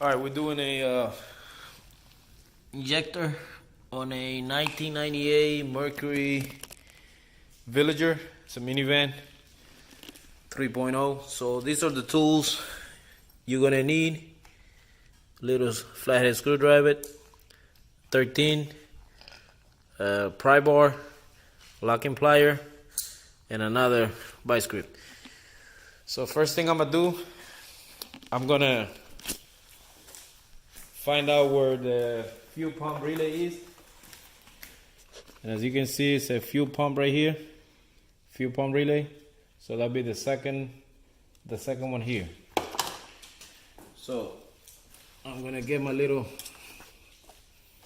All right, we're doing a injector on a 1998 Mercury Villager. It's a minivan 3.0. So these are the tools you're gonna need. Little flathead screwdriver, 13, pry bar, locking plier, and another vice grip. So first thing I'm gonna do, I'm gonna find out where the fuel pump relay is. And as you can see, it's a fuel pump right here, fuel pump relay. So that'll be the second one here. So I'm gonna get my little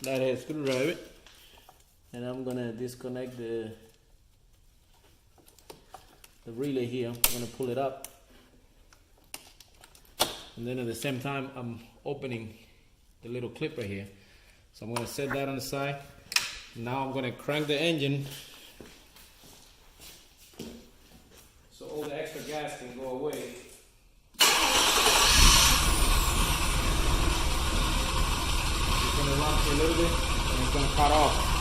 flathead screwdriver and I'm gonna disconnect the relay here. I'm gonna pull it up, and then at the same time I'm opening the little clip right here. So I'm gonna set that on the side. Now I'm gonna crank the engine so all the extra gas can go away. It's gonna run for a little bit and it's gonna cut off.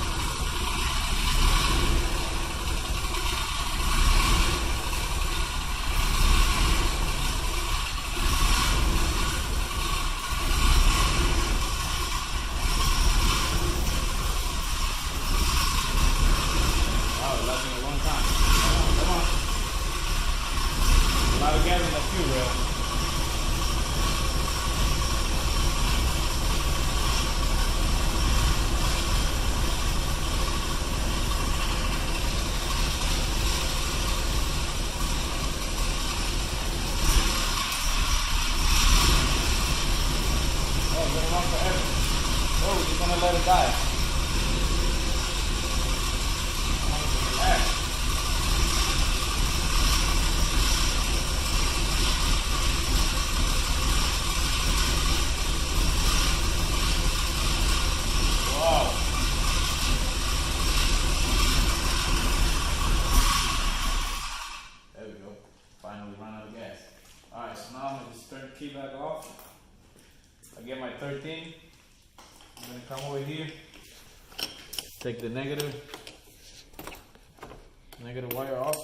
A lot of gas in the fuel rail. Oh, it's gonna run forever. Oh, you're gonna let it die. There we go. Finally run out of gas. Alright, so now I'm going to just turn the key back off. I get my 13. I'm going to come over here. Take the negative wire off.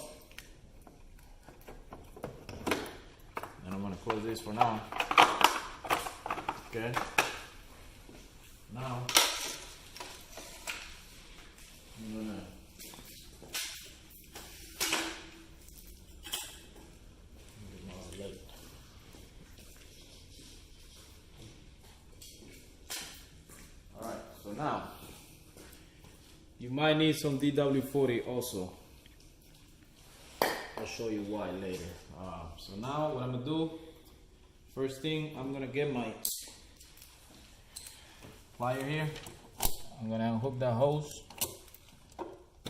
And I'm going to close this for now. Okay. Now I'm going to now, you might need some DW40 also. I'll show you why later. So now what I'm gonna do, first thing, I'm gonna get my plier here. I'm gonna unhook that hose.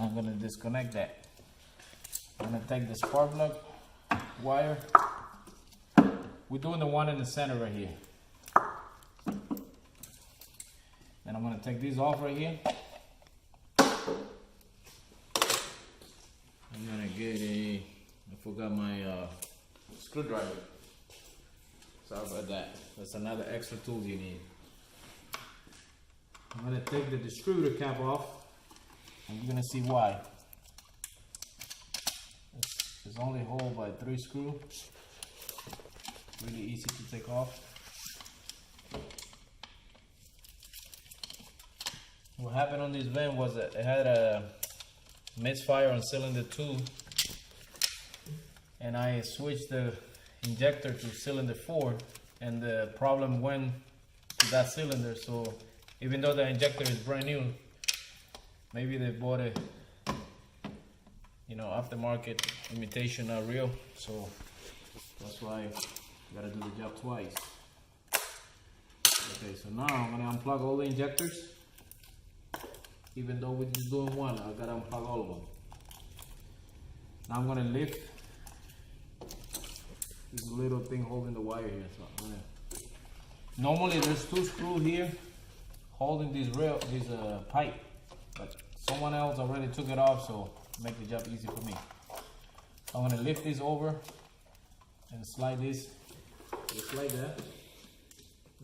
I'm gonna disconnect that. I'm gonna take the spark plug wire. We're doing the one in the center right here. And I'm going to take these off right here. I'm going to get I forgot my screwdriver. Sorry about that. That's another extra tool you need. I'm going to take the distributor cap off, and you're going to see why. It's only held by 3 screws. Really easy to take off. What happened on this van was that it had a misfire on cylinder 2, and I switched the injector to cylinder 4, and the problem went to that cylinder. So even though the injector is brand new, maybe they bought a aftermarket imitation, not real. So that's why you gotta do the job twice. Okay, so now I'm gonna unplug all the injectors. Even though we're just doing one, I gotta unplug all of them. Now I'm gonna lift this little thing holding the wire here. So I'm gonna... Normally there's 2 screws here holding this pipe, but someone else already took it off, so make the job easy for me. I'm gonna lift this over and slide this just like that.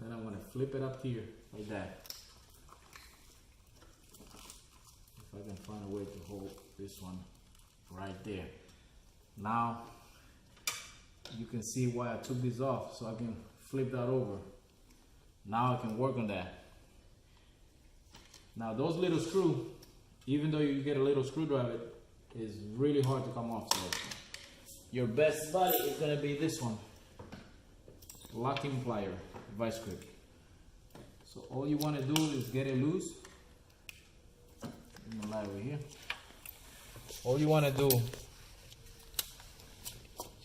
Then I'm gonna flip it up here like that. If I can find a way to hold this one right there. Now you can see why I took this off, so I can flip that over. Now I can work on that. Now those little screws, even though you get a little screwdriver, is really hard to come off. So your best buddy is gonna be this one, locking plier, vice grip. So all you want to do is get it loose. I'm gonna lie over here. All you want to do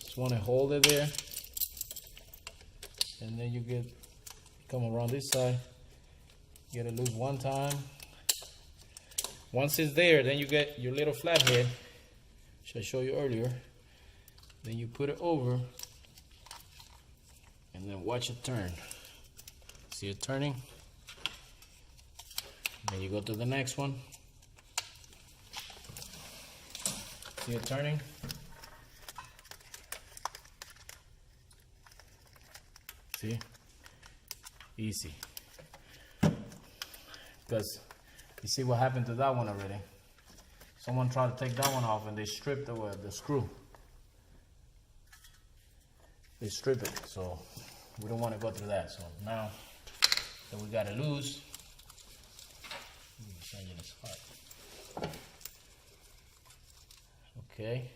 is want to hold it there, and then you come around this side, get it loose one time. Once it's there, then you get your little flathead, which I showed you earlier. Then you put it over, and then watch it turn. See it turning? Then you go to the next one. See it turning? See? Easy. Because you see what happened to that one already. Someone tried to take that one off and they stripped the screw. They strip it, so we don't want to go through that. So now that we got it loose, okay.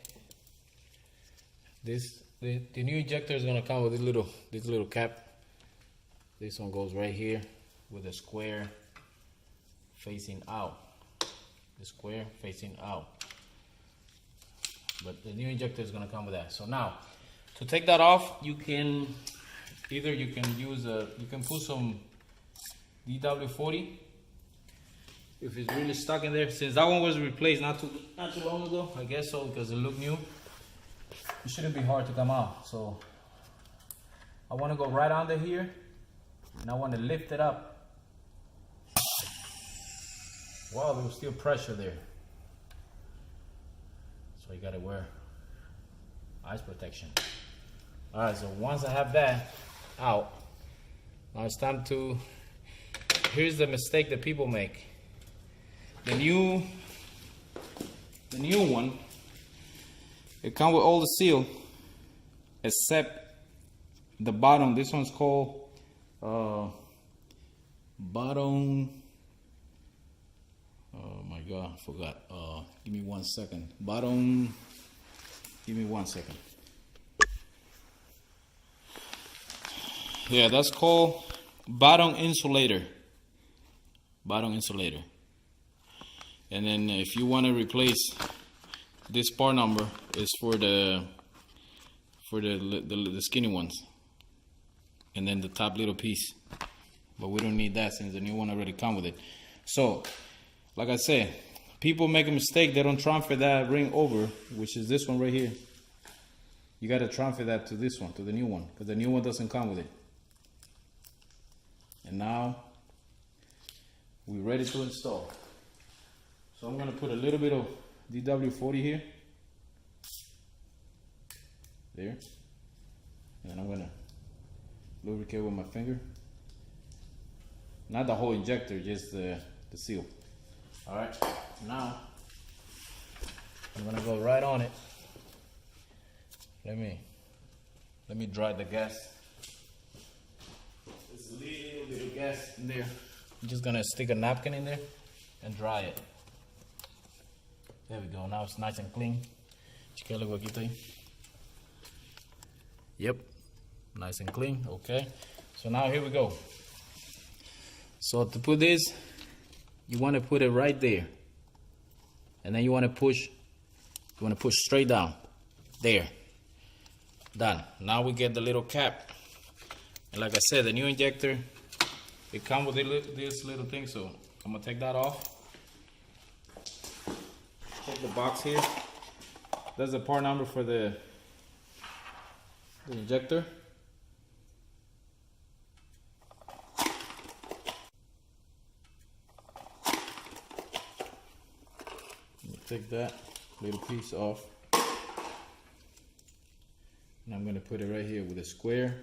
The new injector is gonna come with this little cap. This one goes right here with a square facing out. The square facing out. But the new injector is gonna come with that. So now, to take that off, you can put some DW40 if it's really stuck in there. Since that one was replaced not too long ago, I guess so, because it looked new. It shouldn't be hard to come out. So I want to go right under here, and I want to lift it up. Wow, there was still pressure there. So you gotta wear eyes protection. All right, so once I have that out, now it's time to, here's the mistake that people make. The new one, it comes with all the seal except the bottom. This one's called bottom. Oh my God, I forgot. Give me 1 second. Bottom. Give me 1 second. Yeah, that's called bottom insulator. Bottom insulator. And then if you want to replace this part number, is for the skinny ones, and then the top little piece. But we don't need that since the new one already comes with it. So, like I said, people make a mistake. They don't transfer that ring over, which is this one right here. You got to transfer that to this one, to the new one, because the new one doesn't come with it. And now we're ready to install. So I'm going to put a little bit of DW40 here. There. And then I'm going to lubricate with my finger. Not the whole injector, just the seal. Alright, now I'm going to go right on it. Let me dry the gas. There's a little bit of gas in there. I'm just going to stick a napkin in there and dry it. There we go. Now it's nice and clean. Yep. Nice and clean. Okay. So now here we go. So to put this, you want to put it right there. And then you want to push straight down. There. Done. Now we get the little cap. And like I said, the new injector, it comes with this little thing. So I'm going to take that off. Take the box here. That's the part number for the injector. Take that little piece off. And I'm going to put it right here with a square.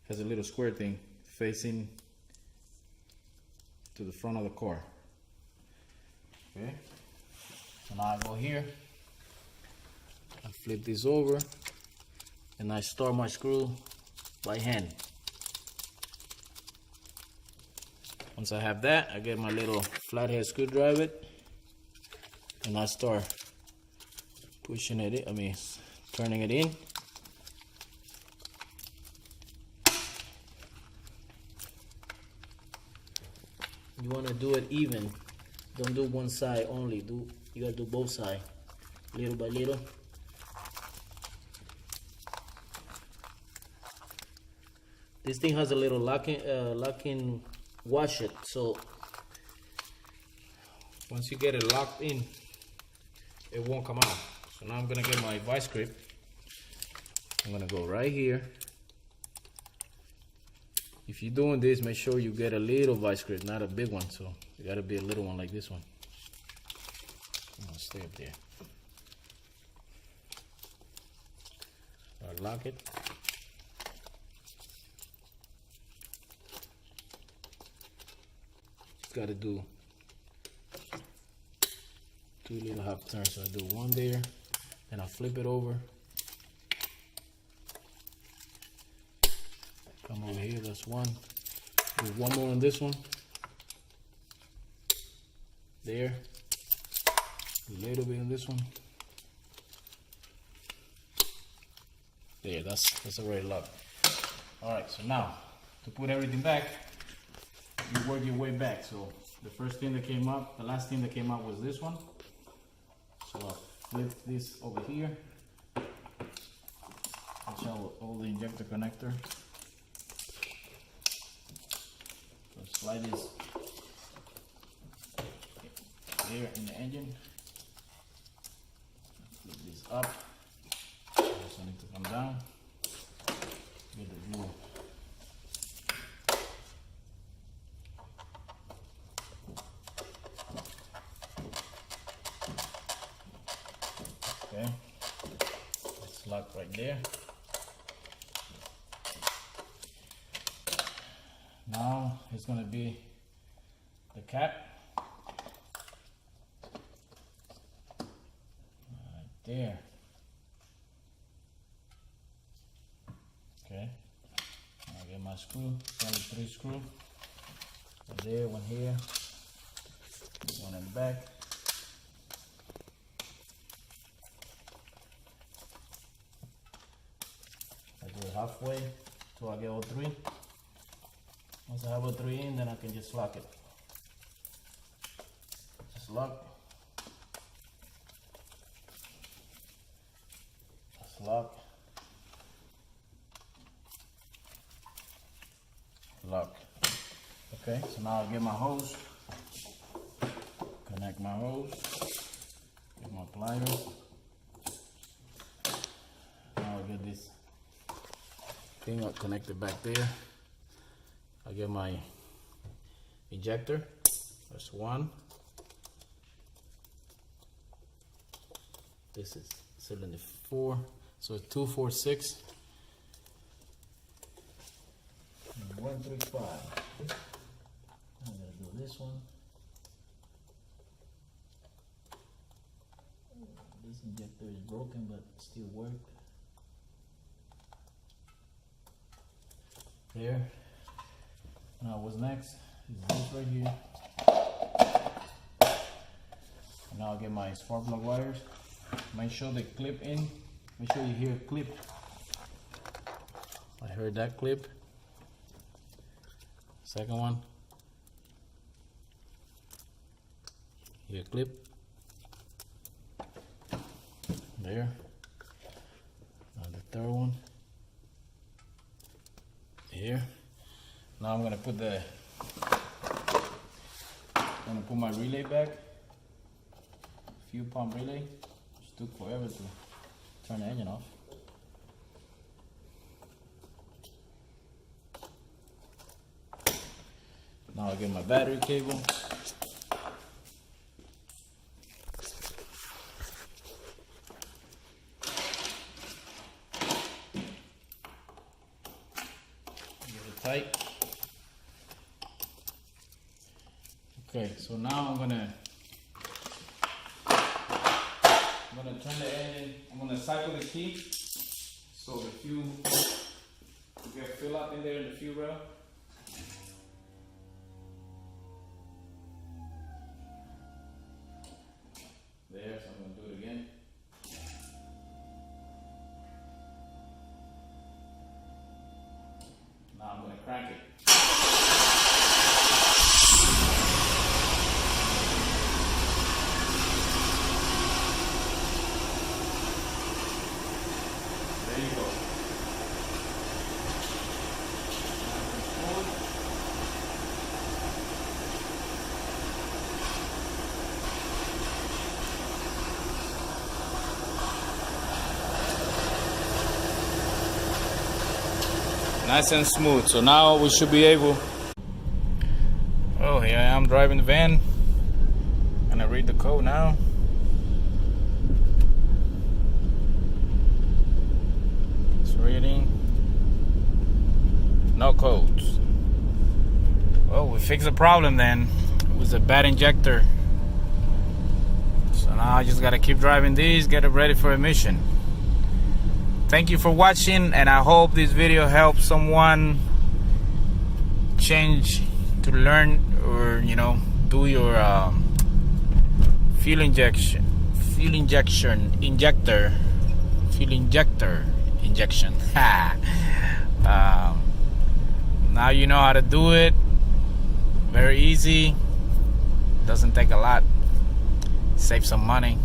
Has a little square thing facing to the front of the car. Okay, so now I go here, I flip this over, and I start my screw by hand. Once I have that, I get my little flathead screwdriver, and I start pushing it in, turning it in. You want to do it even. Don't do one side only. You gotta do both sides, little by little. This thing has a little locking washer, so once you get it locked in, it won't come out. So now I'm gonna get my vice grip. I'm gonna go right here. If you're doing this, make sure you get a little vice grip, not a big one. So it gotta be a little one like this one. I'm gonna stay up there. Lock it. Just gotta do 2 little half turns. So I do one there, then I flip it over. Come over here, that's one. Do one more on this one. There. A little bit on this one. There, that's already locked. Alright, so now to put everything back, you work your way back. So the first thing that came up, the last thing that came up was this one. So I'll flip this over here. Watch out all the injector connector. So slide this here in the engine. Flip this up. Also need to come down. Get the glue. Okay, it's locked right there. Now it's going to be the cap right there. Okay, I'll get my screw, probably 3 screws. One there, one here, one in the back. I do it halfway till I get all 3. Once I have all 3 in, then I can just lock it. Just lock. Just lock. Lock. Okay, so now I'll get my hose. Connect my hose. Get my pliers. Now I'll get this thing up connected back there. I get my injector. That's 1. This is cylinder 4. So 2, 4, 6. And 1, 3, 5. I'm gonna do this one. This injector is broken, but still works. There. Now what's next is this right here. And now I'll get my spark plug wires. Make sure they clip in. Make sure you hear a clip. I heard that clip. Second one. Hear a clip. There. Now the third one. Here. Now I'm gonna put my relay back. Fuel pump relay. Just took forever to turn the engine off. Now I'll get my battery cable. Get it tight. Okay, so now I'm gonna turn the engine. I'm gonna cycle the key so the fuel will get fill up in there in the fuel rail. There, so I'm gonna do it again. Now I'm gonna crank it. There you go. Nice and smooth. So now we should be able. Oh, here I am driving the van. And I read the code now. It's reading. No codes. Well, we fixed the problem then. It was a bad injector. So now I just gotta keep driving these, get it ready for emission. Thank you for watching, and I hope this video helps someone change to learn, or do your fuel injection injection. Now you know how to do it. Very easy. Doesn't take a lot. Save some money.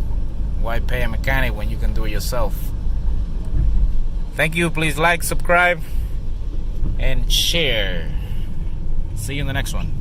Why pay a mechanic when you can do it yourself? Thank you. Please like, subscribe, and share. See you in the next one.